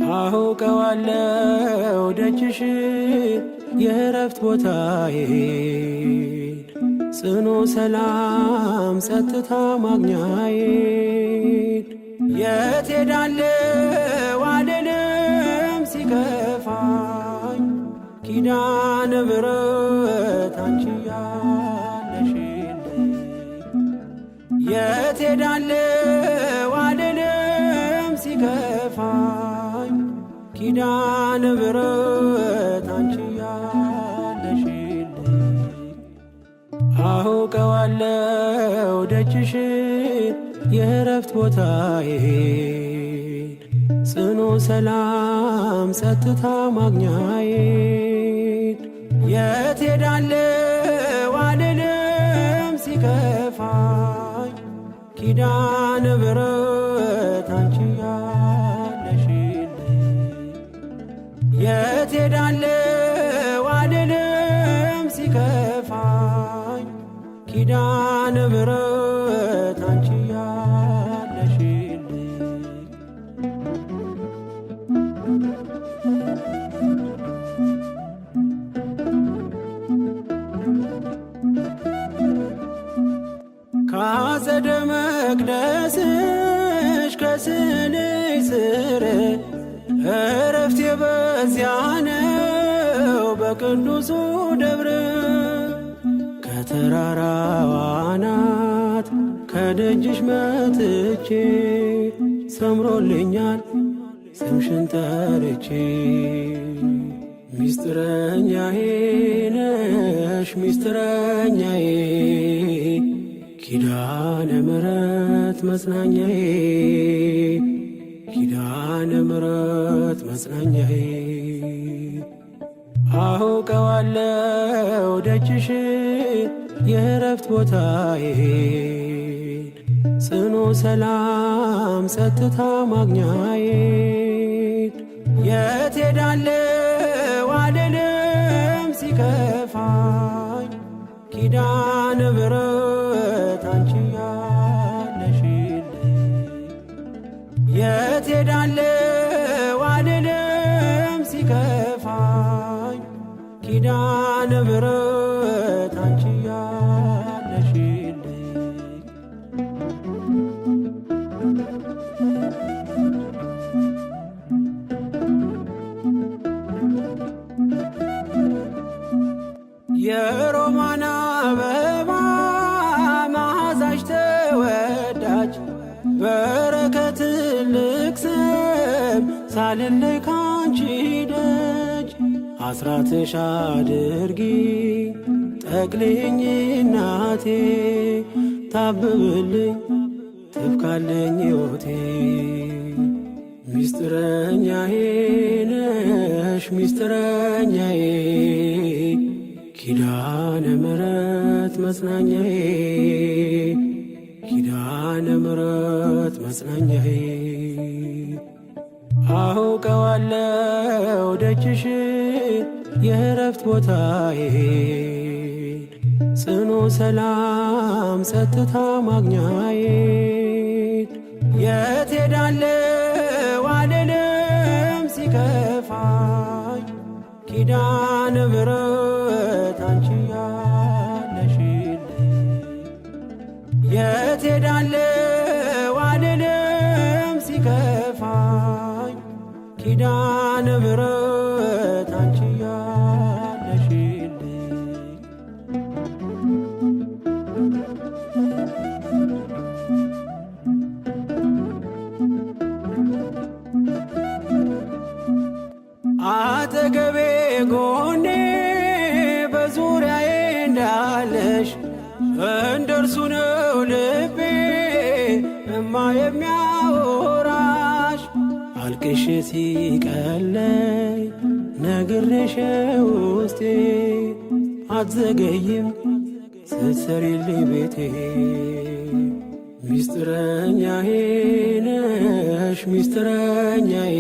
አውቀዋለው ደጅሽን የእረፍት ቦታዬን ጽኑ ሰላም ጸጥታ ማግኛዬን የት ሄዳለሁ አልልም ሲከፋኝ ኪዳነ ምሕረት አንቺ ያለሽልኝ የት ሄዳለሁ አልልም ሲከፋኝ ኪዳነ ምሕረት አንቺ ያለሽልኝ አውቀዋለው ደጅሽን የእረፍት ቦታዬን ጽኑ ሰላም ጸጥታ ማግኛዬን የት ሄዳለሁ አልልም ሲከፋኝ ኪዳነ ምሕረት አንቺ ያለሽልኝ የት ሄዳለሁ አልልም ሲከፋኝ ኪዳነ ምሕረት አንቺ ያለሽልኝ ከአጸደ መቅደስሽ ከስንኝ ስር እረፍቴ በዚያ ነው በቅዱሱ ደብረ ከተራራው አናት ከደጅሽ መጥቼ ሰምሮልኛል ስምሽን ጠርቼ ሚስጥረኛዬ ነሽ ሚስጥረኛዬ ኪዳነ ምሕረት መጽናኛዬ ኪዳነ ምሕረት መጽናኛዬ አውቀዋለው ደጅሽን የእረፍት ቦታዬን ጽኑ ሰላም ጸጥታ ማግኛዬን የት ሄዳለሁ አልልም ሲከፋኝ ኪዳነ ምሕረት አንቺ ያለሽልኝ የት ሄዳለሁ አልልም ሲከፋኝ ኪዳነ ምሕረት አንቺ ያለሽልኝ የሮማን አበባ መዓዛሽ ተወዳጅ በረከት ልቅሰም ሳልለይ ካንቺ ደጅ አስራትሽ አድርጊ ጠቅልኝ እናቴ ታብብልኝ ትብካለኝ ሕይወቴ ሚስጥረኛዬ ነሽ ሚስጥረኛዬ ኪዳነ ምሕረት መጽናኛዬ ኪዳነ ምሕረት መጽናኛዬ አውቀዋለው ደጅሽን የእረፍት ቦታዬን ጽኑ ሰላም ጸጥታ ማግኛዬን የት ሄዳለሁ አልልም ሲከፋኝ ኪዳነ ምሕረት አንቺ ያለሽልኝ የት ሄዳለሁ አልልም ሲከፋኝ ኪዳነ ምሕረት አንቺ ያለሽልኝ አጠገቤ ጎኔ በዙሪያዬ እንዳለሽ እንደርሱ ነው ልቤ እማ የሚያወራሽ አልቅሽ ሲቀለይ ነግሬሽ ውስጤ አትዘገይም ስትሰሪልኝ ቤቴ ሚስጥረኛዬ ነሽ ሚስጥረኛዬ